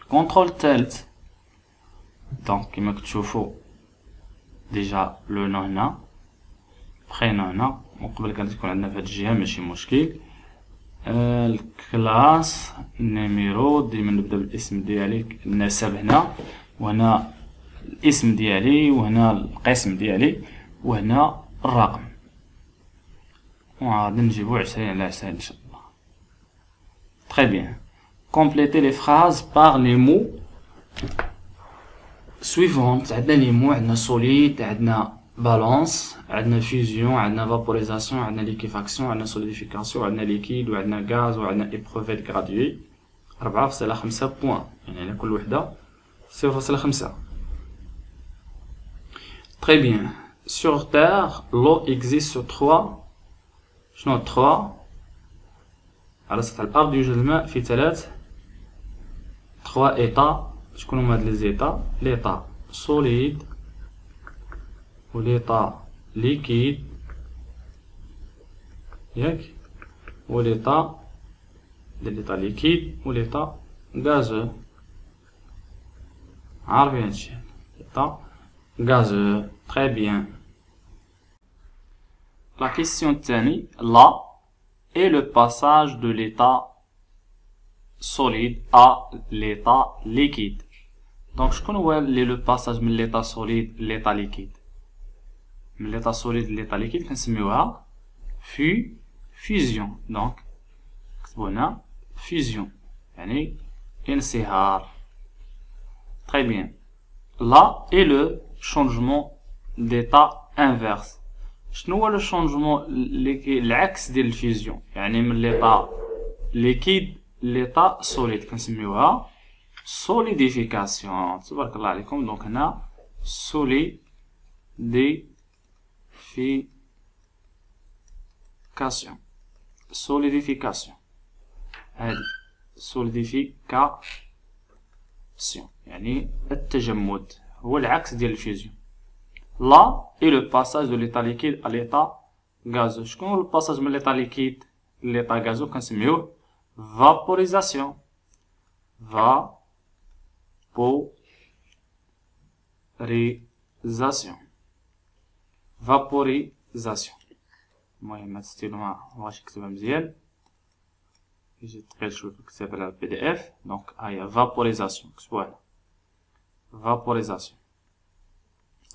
الكونترول الثالث دونك كما كتشوفوا ديجا لو نو هنا برينو هنا وقبل كانت تكون عندنا في هاد الجهه ماشي مشكل. الكلاس نيميرو ديما نبدا بالاسم ديالي النسب هنا وهنا الاسم ديالي وهنا القسم ديالي وهنا الرقم وغادي نجيبو 20 على 20 ان شاء الله. Très bien. Complétez les phrases par les mots suivants. عندنا les mots عندنا solide عندنا balance عندنا fusion عندنا vaporisation عندنا liquéfaction عندنا solidification عندنا liquide وعندنا gaz وعندنا éprouvette graduée 4.5 بوان يعني على كل وحدة 0.5. Très bien. Sur Terre, l'eau existe sur 3 شنو 3 على سطح الأرض يوجد الماء في 3 états. شكون هما هاد لي زيتا؟ l'état solide و l'état liquide ياك و l'état liquide و l'état gazeux. عارفين هادشي l'état gazeux. Très bien. La question الثاني là est le passage de l'état solide à l'état liquide. Donc شكون هو le passage من l'état solide l'état liquide؟ من l'état solide l'état liquide كنسميوها fusion. donc نكتبو هنا fusion يعني انصهار. Très bien. Là est le changement d'état inverse. شنو هو لو شونجمون العكس ديال الفيزيون يعني من ليطا ليكيد ليطا سوليد كنسميوها سوليديفيكاسيون. تبارك الله عليكم. دونك هنا سوليديفيكاسيون هادي سوليديفيكاسيون يعني التجمد هو العكس ديال الفيزيون. Là est le passage de l'état liquide à l'état gazeux. شكون هو الباساج من l'état liquide l'état gazeux كنسميوه vaporisation. vaporisation. المهم هاد ستيلو مبغاش نكتبها مزيان يجي ثقيل شويه في الكتاب على البي دي اف. دونك هاهي vaporisation كتبوها vaporisation.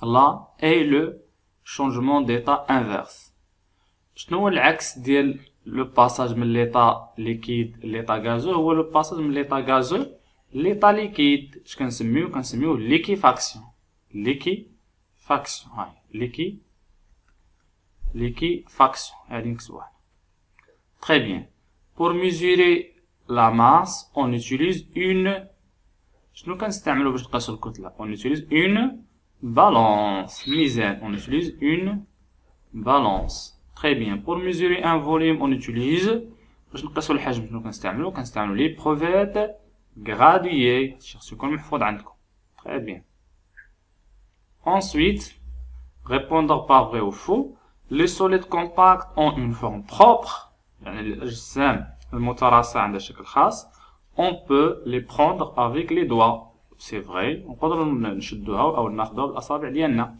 Là est le changement d'état inverse. شنو هو العكس ديال لو باساج من ليطا ليكيد ليطا غازو؟ هو لو باساج من ليطا غازو ليطا ليكيد. اش كنسميوه ليكيفاكسيون. هاي ليكيفاكسيون هادي نكتبوها. Très bien. Pour mesurer la masse on utilise une شنو كنستعملو باش نقيسو الكتلة؟ on utilise une balance. ميزان on utilise une balance. Très bien. Pour mesurer un volume on utilise باش نقيسو الحجم شنو كنستعملو l'éprouvette graduée. خصو يكون محفوظ عندكم. Très bien. Ensuite répondre par vrai ou faux. Les solides compacts ont une forme propre يعني الأجسام المتراصة عندها شكل خاص. On peut les prendre avec les doigts. C'est vrai. نقدروا نشدوها أو ناخدوها بالأصابع ديالنا.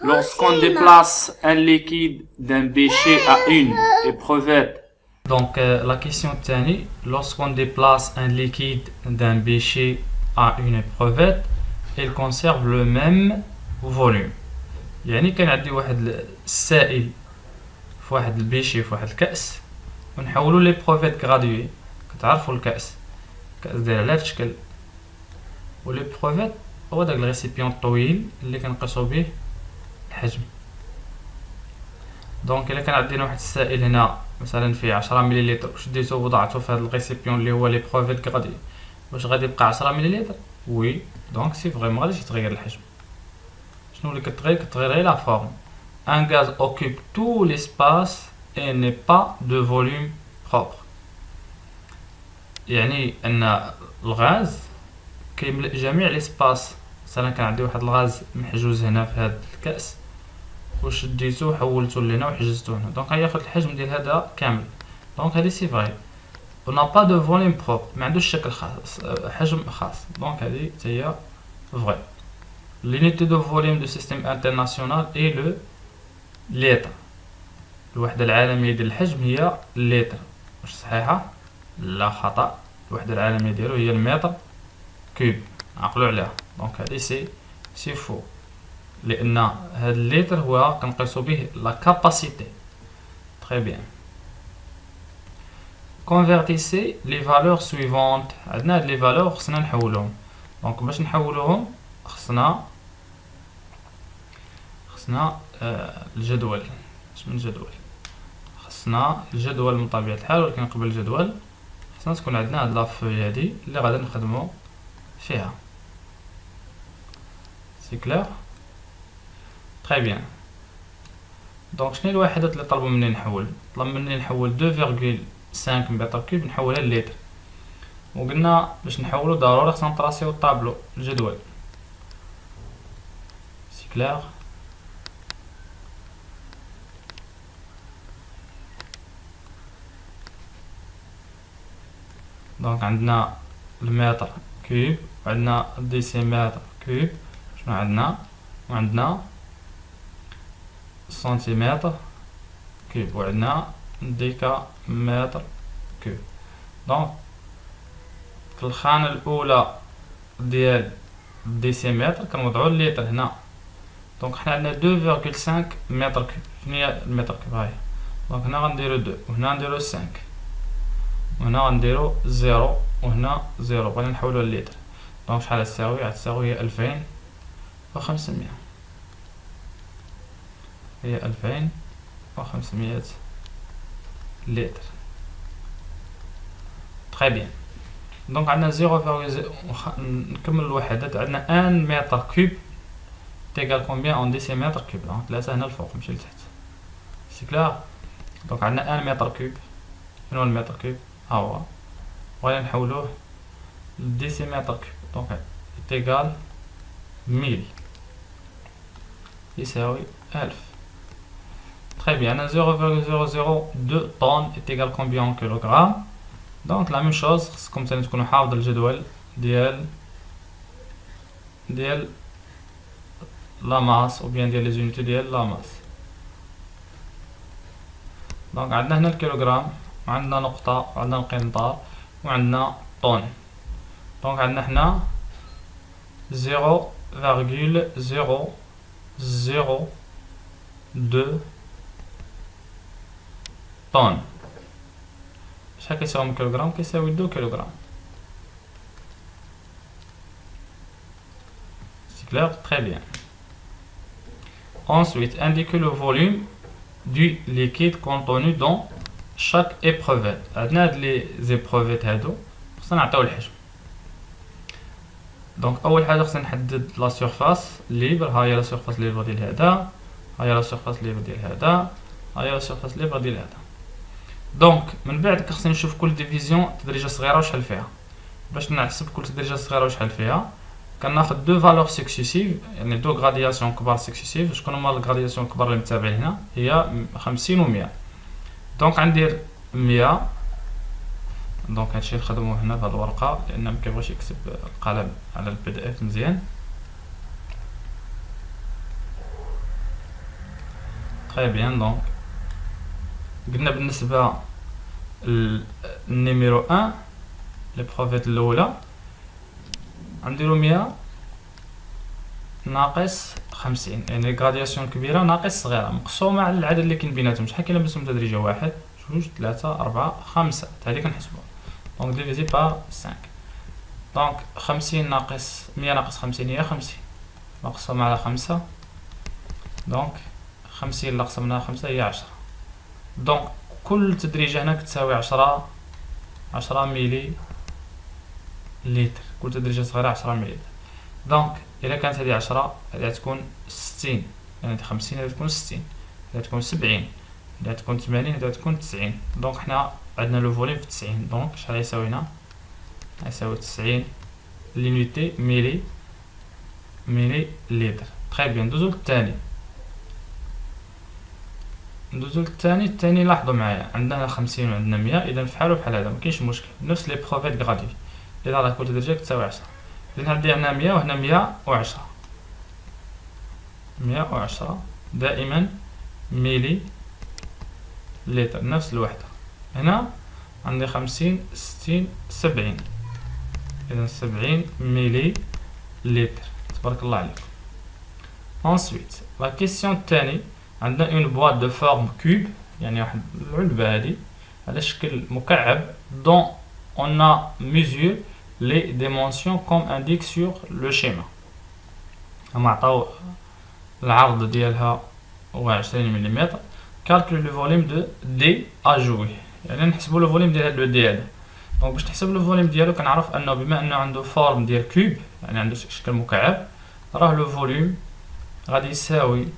Lorsqu'on déplace un liquide d'un déchet à une éprouvette. Donc la question الثاني lorsqu'on déplace un liquide d'un déchet à une éprouvette il conserve le même volume. يعني كان عندي واحد السائل في واحد البيشي في واحد الكأس ونحولو ليبروفيت غرادوي. كتعرفوا الكأس داير على هاد الشكل و ليبروفيت هو داك الريسيبيون الطويل اللي كنقيسو به الحجم. دونك الا كان عندنا واحد السائل هنا مثلا فيه 10 مليلتر وشديتو ووضعتو في هاد الريسيبيون اللي هو ليبروفيت غرادوي واش غادي يبقى 10 مليلتر؟ وي. دونك سي فريمون غاديش يتغير الحجم. شنو اللي كتغير غير لا فورم. Un gaz occupe tout l'espace et n'est pas de volume propre. يعني ان الغاز كيملأ جميع ليسباس. مثلا كان عندي واحد الغاز محجوز هنا في هذا الكأس وشديتو وحولتو لهنا وحجزتو هنا دونك غياخد الحجم ديال هذا كامل. دونك هادي سي فري. on n'a pas de volume propre ما عندوش شكل خاص حجم خاص دونك هذه هي vrai. L'unité de volume du système international est le litre. الوحدة العالمية ديال الحجم هي اللتر. واش صحيحة؟ لا خطأ. الوحدة العالمية ديالو هي المتر كوب. عقلوا عليها. دونك هادي سي فو. لأن هاد اللتر هو كنقيسو به لا كاباسيتي. Très bien. Convertissez les valeurs suivantes. عندنا هاد لي فالور خصنا نحولوهم. دونك باش نحولوهم خصنا الجدول. اش من جدول؟ خصنا الجدول من طبيعة الحال، ولكن قبل الجدول خصنا تكون عندنا هاد لافوي هادي اللي غادي نخدمو فيها. سي كلير؟ تري بيان. دونك شنو الوحدات اللي طلبوا مني نحول؟ طلب مني نحول 2.5 متر كوب نحولها للتر، وقلنا باش نحولو ضروري خصنا نطراسيو الطابلو الجدول. سي كلير؟ دونك عندنا المتر كوب وعندنا الديسيمتر كوب، شنو عندنا؟ وعندنا السنتيمتر كوب وعندنا الديكا متر كوب. دونك في الخانة الأولى ديال الديسيمتر كنوضعو الليتر هنا. دونك حنا عندنا 2.5 متر كوب. شنو هي المتر كوب؟ هاهي. دونك هنا غنديرو 2 وهنا غنديرو 5 وهنا غنديرو 0 وهنا 0. بغينا نحولو لليتر. دونك شحال غتساوي؟ هي 2500. هي 2500 لتر. تري بيان. دونك عندنا 0.0. نكمل الوحدات. عندنا 1 متر كوب تيغال كومبيان اون ديسيمتر كوب. دونك 3 هنا الفوق ماشي لتحت. سي كلير؟ دونك عندنا 1 متر كوب. شنو المتر كوب؟ ها هو. بغينا نحولوه للديسيمتر كوب. دونك تيغال 1000 يساوي 1000. Très bien, 0.002 tonnes est égal combien en kilogrammes. Donc la même chose, comme ça nous connaissons dans le جدول ديال la masse ou bien ديال les unités ديال la masse. donc عندنا هنا الكيلوغرام وعندنا نقطة وعندنا القنطار وعندنا طن. donc عندنا هنا 0.002 طن. شحال كيساوي من كيلوغرام؟ كيساوي 2 كيلوغرام. C'est clair? Très bien. Ensuite, indiquez le volume du liquide contenu dans chaque épreuve. عندنا هاد لي زيبروفيت هادو خصنا نعطيو الحجم. دونك اول حاجه خصنا نحدد لا سيرفاس ليبر. ها هي لا سيرفاس ليبر ديال هذا، ها هي لا سيرفاس ليبر ديال هذا، ها هي لا سيرفاس ليبر ديال هذا. دونك من بعد خصنا نشوف كل ديفيزيون تدريجه صغيره وشحال فيها. باش نحسب كل تدريجه صغيره وشحال فيها كناخذ دو فالور سكسيسيف، يعني دو غرادياسيون كبار سكسيسيف. شكون هما الغرادياسيون الكبار اللي متابعين هنا؟ هي 50 و 100. دونك غندير 100. دونك هادشي نخدموه هنا في هاد الورقه لان مكيبغيش يكتب القلم على البي دي اف مزيان. تري بيان. دونك قلنا بالنسبه للنيميرو 1 لي بروفيت الاولى غنديرو 100 ناقص 50، يعني غرادياسيون كبيره ناقص صغيره مقسومه على العدد اللي كاين بيناتهم. شحال كاين بيناتهم تدريجه؟ 1 2 3 4 5. هذه كنحسبوها. دونك ديفيزي بار 5. دونك 50 ناقص 100 ناقص 50 هي 50 مقسومه على 5. دونك 50 اللي قسمناها 5 هي 10. دونك كل تدريجه هنا كتساوي 10 ملي لتر. كل تدريجه صغيره 10 ملي لتر. دونك الا كانت هذه 10 هذه تكون 60، يعني 50 هذه تكون 60، هذه تكون 70، هذه تكون 80، هذه تكون 90. دونك حنا عندنا لو فوليوم في 90. دونك شحال يساوي هنا؟ يساوي 90 لونيتي ملي لتر. تري بيان. ندوزو للثاني. ندوزو للثاني. الثاني لاحظوا معايا عندنا هنا 50 وعندنا 100، اذا بحالو بحال هذا مكاينش مشكل، نفس لي بروفيت غادي. اذا راه كل درجه كتساوي 10، اذا عندي هنا 100 وهنا 110. 110 دائما ميلي لتر، نفس الوحده. هنا عندي 50 60 70، اذا 70 ميلي لتر. تبارك الله عليكم. ensuite la question الثاني، عندنا une boîte de forme cube، يعني واحد العلبة هادي على شكل مكعب dont on a mesuré les dimensions comme indiqué sur le schéma. هما عطاو العرض ديالها هو 20 ملم. calcule le volume de D à jouer، يعني نحسبو لو فوليوم ديال هاد لو دي هذا. دونك باش نحسب لو فوليوم ديالو كنعرف انه بما انه عنده فورم ديال كوب، يعني عنده شكل مكعب، راه لو فوليوم غادي يساوي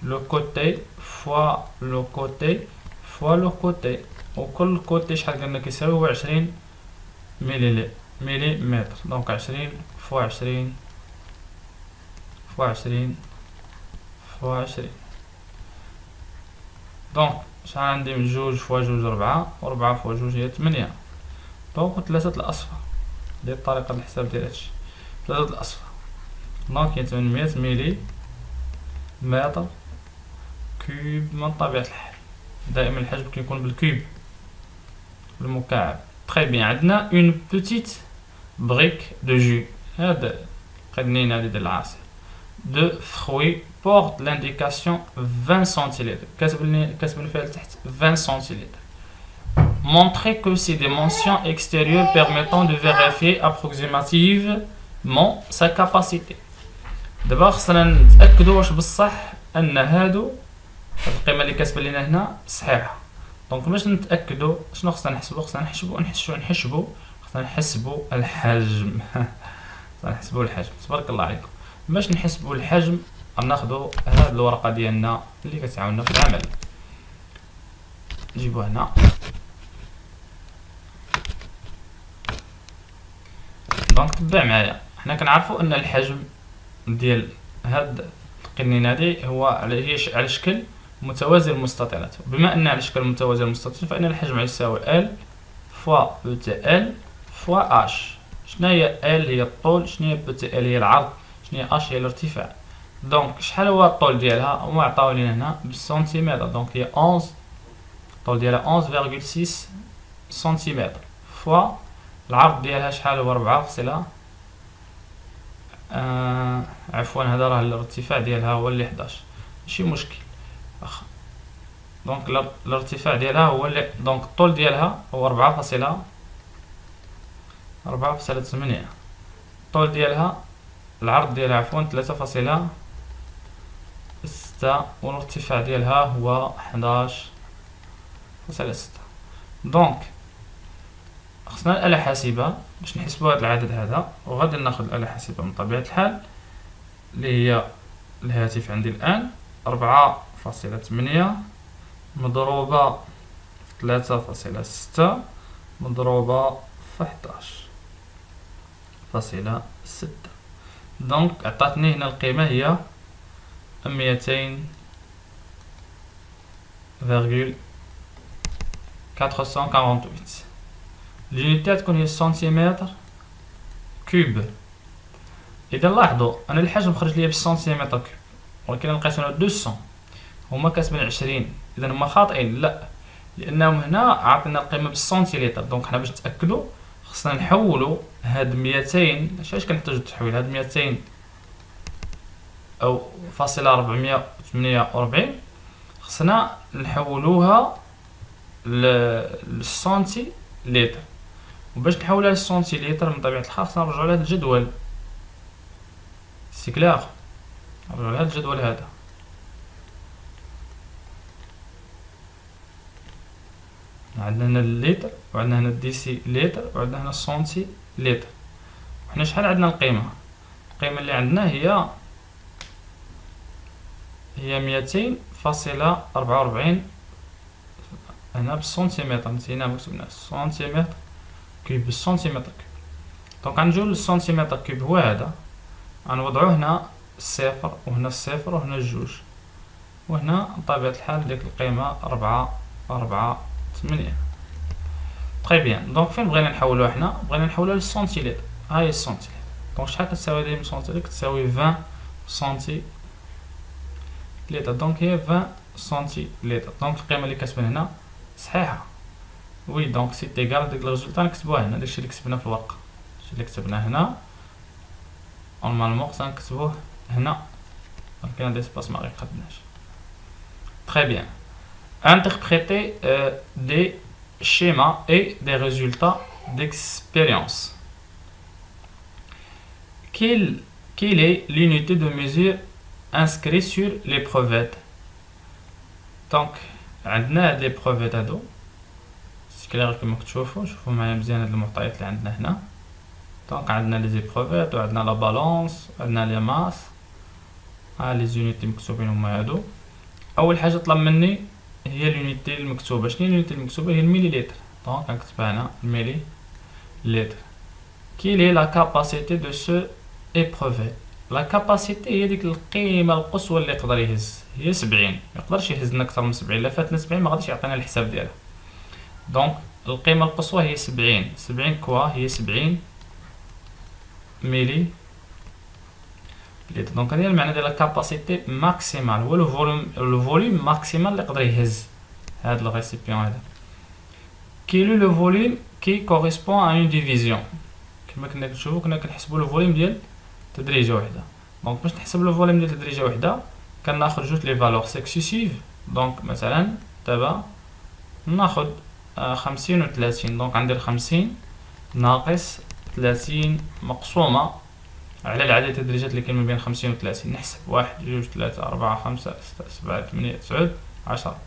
لو كوتي فوا لو كوتي فوا لو كوتي، وكل كوتي شحال قلنا كيساوي هو 20 مليمتر. دونك 20 فوا 20 فوا 20 فوا 20. دونك شحال عندي من جوج فوا جوج 4، و4 فوا جوج هي 8. دونك ثلاثة الأصفر، ديال طريقة الحساب ديال هادشي، ثلاثة الأصفر. دونك هي 800 ميلي متر كوب من طبيعة الحال. دائما الحجم كيكون بالكوب بالمكعب. تري بيان. عندنا اون بوتيت بريك دو جو، هاد قنينة هادي ديال العصير دو فروي porte l'indication 20 centilitres. كتبان فيها لتحت 20 centilitres. Montrer que ces dimensions extérieures permettant de vérifier approximativement sa capacité. دابا خصنا نتاكدوا واش بصح ان هادو القيمه اللي كتبان لنا هنا صحيحه. دونك باش نتاكدوا شنو خصنا نحسبوا، خصنا نحسبوا الحجم. خصنا نحسبوا الحجم. تبارك الله عليكم. باش نحسبوا الحجم غناخذوا هاد الورقه ديالنا اللي كتعاوننا في العمل، نجيبوها هنا. دونك تبع معايا، حنا كنعرفوا ان الحجم ديال هاد القنينه هادي هو على شكل متوازي المستطيلات. بما ان على شكل متوازي المستطيل فان الحجم يساوي ال فوا بو تي ال فوا اش. شنو هي ال؟ هي الطول. شنو هي بو تي ال؟ هي العرض. شنو هي اش؟ هي الارتفاع. دونك شحال هو الطول ديالها؟ هما عطاو لينا هنا بالسنتيمتر. دونك هي 11، الطول ديالها 11.6 سنتيمتر فوا العرض ديالها شحال هو 4 عفوا هذا راه الارتفاع ديالها هو اللي 11، ماشي مشكل واخا. دونك الارتفاع ديالها هو اللي، دونك الطول ديالها هو 4.8. الطول ديالها العرض ديالها عفوا 3.6، والارتفاع ديالها هو 11.6. دونك خصنا الآلة حاسبة باش نحسبوا هذا العدد هذا، وغادي ناخذ الآلة حاسبة من طبيعة الحال اللي هي الهاتف عندي الآن. 4.8 مضروبة في 3.6 مضروبة في 11.6. دونك عطاتني هنا القيمة هي 200.448. اليونيتات تكون هي السنتيمتر كوب. اذا لاحظوا انا الحجم خرج ليا بالسنتيمتر كوب، ولكن لقيت هنا 200 هما كتبان 20. اذا هما خاطئين، لا، لانهم هنا عطينا القيمه بالسنتيلتر. دونك حنا باش نتاكدوا خصنا نحولوا هاد 200. علاش كنحتاجوا التحويل؟ هاد 200 او فاصله 448 خصنا نحولوها للسنتي لتر. وباش نحولها للسنتيلتر من طبيعة الحال خصنا نرجعو لهاد الجدول. سي كلير، نرجعو لهاد الجدول هذا. عندنا هنا اللتر، وعندنا هنا الديسي لتر، وعندنا هنا السنتي لتر. وحنا شحال عندنا القيمة؟ القيمة اللي عندنا هي 200.44 هنا بالسنتيمتر. نسينا مكتوبنا سنتيمتر كوب بالسنتيمتر كوب. دونك غنجيو للسنتيمتر كوب هو هذا، غنوضعو هنا الصفر وهنا الصفر وهنا الجوج وهنا بطبيعة الحال ديك القيمة 4.8. تري بيان. دونك فين بغينا نحولوها حنا؟ بغينا نحولوها للسنتيلتر. ها هي السنتيلتر. دونك شحال كتساوي دايما سنتيلتر؟ كتساوي 20 سنتيلتر. دونك هي 20 سنتيلتر. دونك القيمة اللي كتبان هنا صحيحة. وي دونك سي ايكال ديك الريزولتا نكتبوها هنا. داكشي اللي كتبنا في الورقة، داكشي اللي كتبناه هنا نورمالمون خصنا نكتبوه هنا. دونك كاين ديسباس ما غيقدناش. Très bien. Interpréter des schémas et des résultats d'expérience. Quelle est l'unité de mesure inscrite sur l'épreuvette? Donc, عندنا هاد l'épreuvettes هادو. سكلير كما كتشوفوا، شوفوا معايا مزيان هاد المعطيات اللي عندنا هنا. دونك عندنا لي زيبروفيت وعندنا لا بالونس وعندنا لي ماس. ها لي زونيتي مكتوبين هما هادو. اول حاجه طلب مني هي اليونيتي المكتوبه. شنو هي اليونيتي المكتوبه؟ هي المليلتر. دونك غنكتبها هنا الملي لتر. كيل هي لا كاباسيتي دو سو ايبروفي؟ لا كاباسيتي هي ديك القيمه القصوى اللي يقدر يهز، هي 70. ما يقدرش يهز لنا اكثر من 70. الا فاتنا 70 ما غاديش يعطينا الحساب ديالها. دونك القيمه القصوى هي 70. 70 كوا هي 70 ملي. دونك هذا المعنى ديال الكاباسيتي ماكسيمال، هو لو فوليوم ماكسيمال اللي يقدر يهز هاد الريسيبيون هذا. كي لو فوليوم كي كوريسبون ا اون ديفيزيون. كما كنا كنشوفو كنا كنحسبوا لو فوليوم ديال تدريجه وحده. دونك باش نحسب لو فوليوم ديال تدريجه وحده كناخذ جوج لي فالور سكسيسيف. دونك مثلا دابا ناخذ 50 و 30. دونك غندير 50 ناقص 30 مقسومه على العدد التدريجات اللي كاين ما بين 50 و 30. نحسب 1 2 3 4 5 6 7 8 9 10.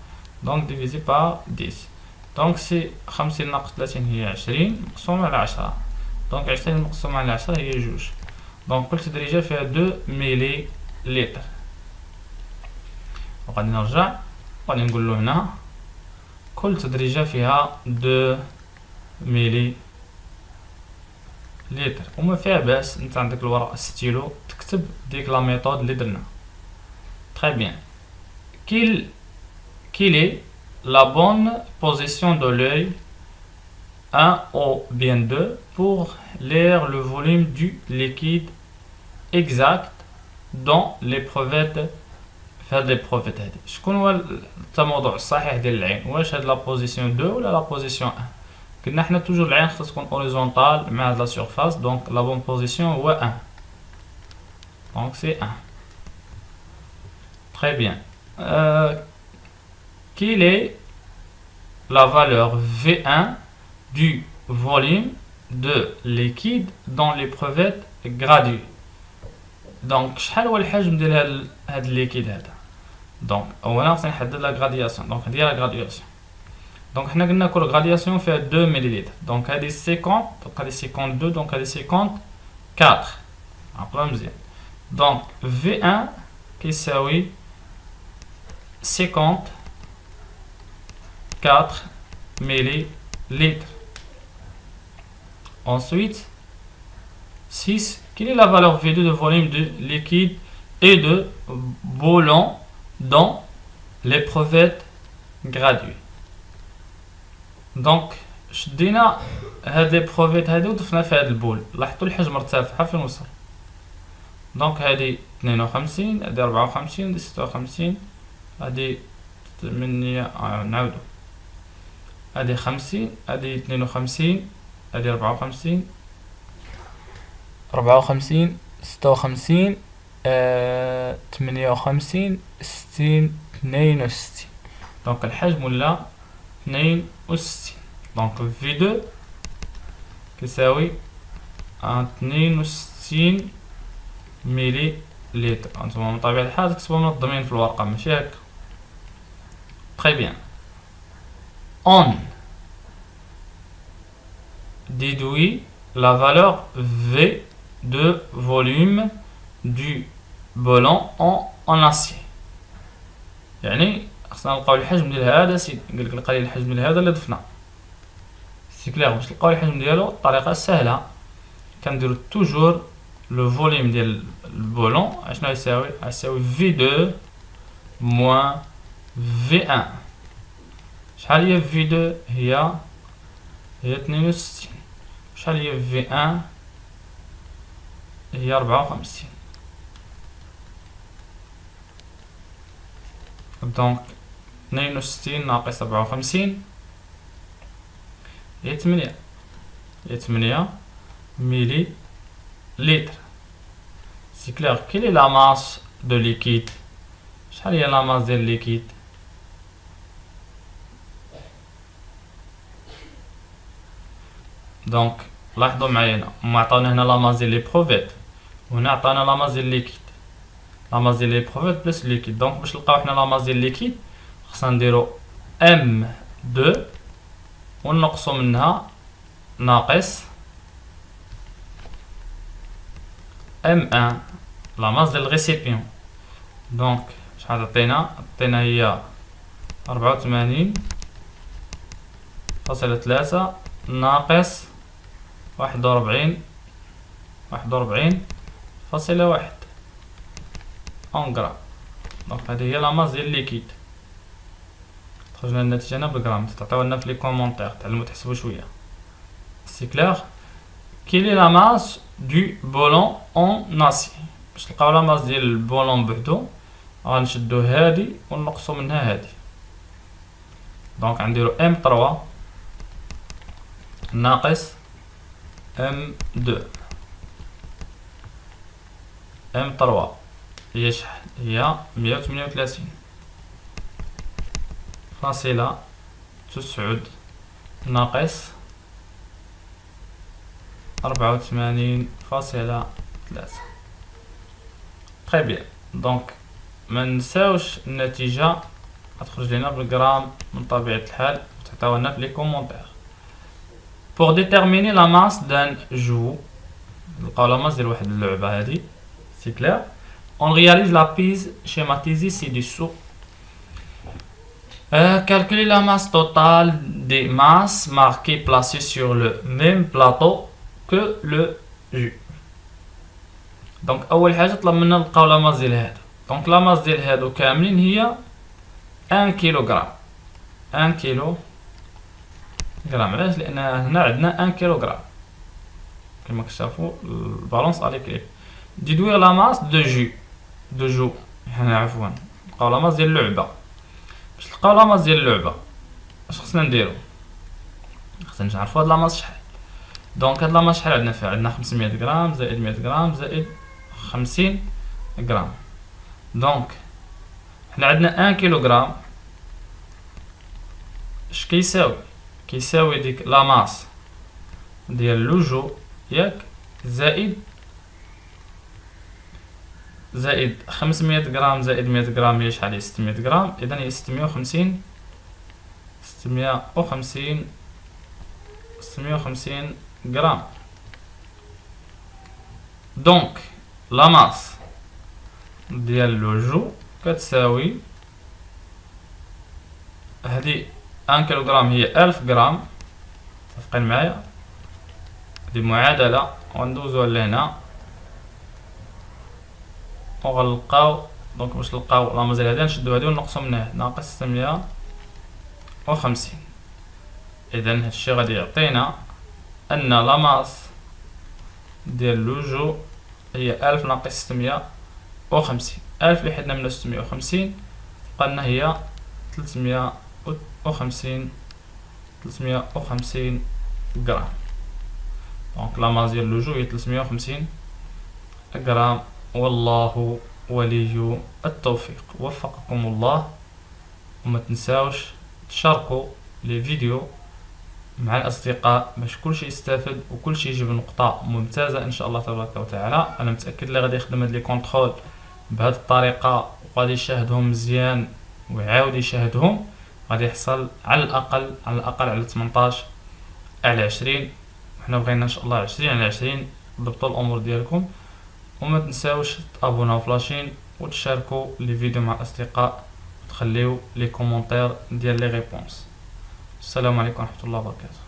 دونك ديفيزي بار 10. دونك سي 50 ناقص 30 هي 20 مقسومة على 10. دونك 20 مقسومة على 10 هي 2. دونك كل تدريجة فيها 2 ملي لتر. وغادي نرجع وغادي نقولو هنا كل تدريجة فيها 2 ملي لتر. وما فيها باس انت عندك الورق ستيلو تكتب ديك لا ميثود اللي درنا. تري بيان. Quelle est la bonne position de l'œil 1 ou bien 2 pour lire le volume du liquide exact dans l'épreuvette في هاد l'épreuvette هادي؟ شكون هو التموضع الصحيح ديال العين؟ واش هاد لا بوزيسيون 2 ولا لا بوزيسيون 1؟ قلنا حنا توجور العين خصها تكون اوريزونتال مع هاد لا سيرفاس. دونك لا بون بوزيسيون هو 1. دونك سي 1. تري بيان. Quelle est la valeur V1 du volume de liquide dans l'épreuvette graduée? دونك شحال هو الحجم ديال هاد الليكيد هذا؟ دونك اولا خصنا نحدد لا غرادياسيون. دونك هادي لا غرادياسيون. دونك حنا قلنا كل غرادياسيون فيها 2 مليلتر. دونك هادي 50. دونك هادي 52. دونك هادي 54. عقلوها مزيان. دونك V1 كيساوي 54 millilitres. Ensuite, 6. Quelle est la valeur V2 de volume de liquide et de bouillon dans l'épreuvette graduée? Donc, شدينا هاد l'épreuvette هادي وضفنا فيها هاد البول. لاحظتوا الحجم ارتفع فين وصل. دونك هادي 52 هادي 54 هادي 56 هادي 8 نعاودو هادي 50 هادي 52 هادي 54 56 56 58 60 62. دونك الحجم ولا 62. دونك V2 كيساوي 62 ملي لتر. انتما من طبيعة الحال تكتبوا منظمين في الورقة ماشي هكا. Très bien. On déduit la valeur V de volume du ballon en acier. يعني خصنا نلقاو الحجم ديال هذا سيدي. قالك لقى لي الحجم ديال هذا اللي ضفنا. سي كلير باش نلقاو الحجم ديالو الطريقة سهلة كنديرو توجور لو فوليوم ديال البولون. اشنو يساوي؟ يساوي V2 moins V1. شحال هي V2 هي 62. شحال هي V1 هي 54. دونك 62 ناقص 54 هي 8. هي 8 ملي لتر. سي كلير. كيل est la masse de liquide؟ شحال هي لا ماس ديال الليكيد؟ دونك لاحظوا معايا هنا هما عطاونا هنا لا ماس ديال لي بروفيت وهنا عطانا لا ماس ديال الليكيد. لا ماس ديال لي بروفيت بلس الليكيد. دونك باش نلقاو حنا لا ماس ديال الليكيد خصنا نديرو M2 ونقصو منها ناقص M1 لا ماس ديال الغيسيبيون. دونك شحال عطينا هي 84.3 ناقص 41.1 اون غرام. دونك هذه هي لا ماس ديال الليكيد. خرجنا النتيجة هنا بالغرام. تعطيو لنا في لي كومونتير تعلمو تحسبو شوية. سي كلير. كيل لا ماس دو بولون اون اسي؟ باش نلقاو لا ماس ديال البولون بوحدو غنشدو هادي ونقصو منها هادي. دونك غنديرو M3 ناقص M2. M3 هي شحال؟ هي 138 فاصلة 9 ناقص 84.3. تري بيان. دونك منساوش النتيجة غتخرج لينا بالغرام من طبيعة الحال وتعطيوها لنا في لي كومونتير. Pour déterminer la masse d'un jeu, نلقاو لا ماس ديال واحد اللعبة هادي. سي كلير. On réalise la prise schématisée ci-dessous. Calculer la masse totale des masses marquées placées sur le même plateau que le jeu. دونك أول حاجة طلب منا نلقاو لا ماس ديال هادو. دونك لا ماس ديال هادو كاملين هي 1 كيلوغرام. 1 كيلو غرام. علاش؟ لان هنا عندنا 1 كيلوغرام كما كتشافوا البالونس اليكليب. ديدوير لا ماس دو جو هنا عفوا نلقاو لا ماس ديال اللعبه. باش نلقاو لا ماس ديال اللعبه اش خصنا نديرو؟ خصنا نعرفوا هاد لا ماس شحال. دونك هاد لا ماس شحال عندنا فيها؟ عندنا 500 غرام زائد 100 غرام زائد 50 غرام. دونك حنا عندنا 1 كيلوغرام اش كيساوي؟ كيساوي ديك لا ماس ديال لوجو ياك زائد 500 غرام زائد 100 غرام هي شحال؟ هي 600 غرام. اذا هي 650 غرام. دونك لا ماس ديال لوجو كتساوي هادي 1 كيلوغرام هي 1000 غرام. متفقين معايا؟ هادي معادلة وندوزوها لهنا وغنلقاو. دونك باش نلقاو لا ماس ديال هادي نشدو هادي ونقصو منها ناقص 650. اذا هادشي غادي يعطينا ان لا ماس ديال لوجو هي 1000 ناقص 650. 1000 اللي حدنا منها 650 بقالنا هي 350 غرام. دونك لا ماس ديال لوجو هي 350 غرام. والله ولي التوفيق. وفقكم الله. وما تنساوش تشاركوا لي فيديو مع الاصدقاء باش كلشي يستافد وكلشي يجيب نقطة ممتازة ان شاء الله تبارك وتعالى. انا متاكد اللي غادي يخدم هاد لي كونترول بهاد الطريقة وغادي يشاهدهم مزيان ويعاود يشاهدهم غادي يحصل على الاقل على 18 على 20. وحنا بغينا ان شاء الله 20 على 20. ضبطوا الامور ديالكم وما تنساوش تابوناو في لاشين وتشاركوا لي فيديو مع الاصدقاء وتخليو لي كومونتير ديال لي ريبونس. السلام عليكم ورحمة الله وبركاته.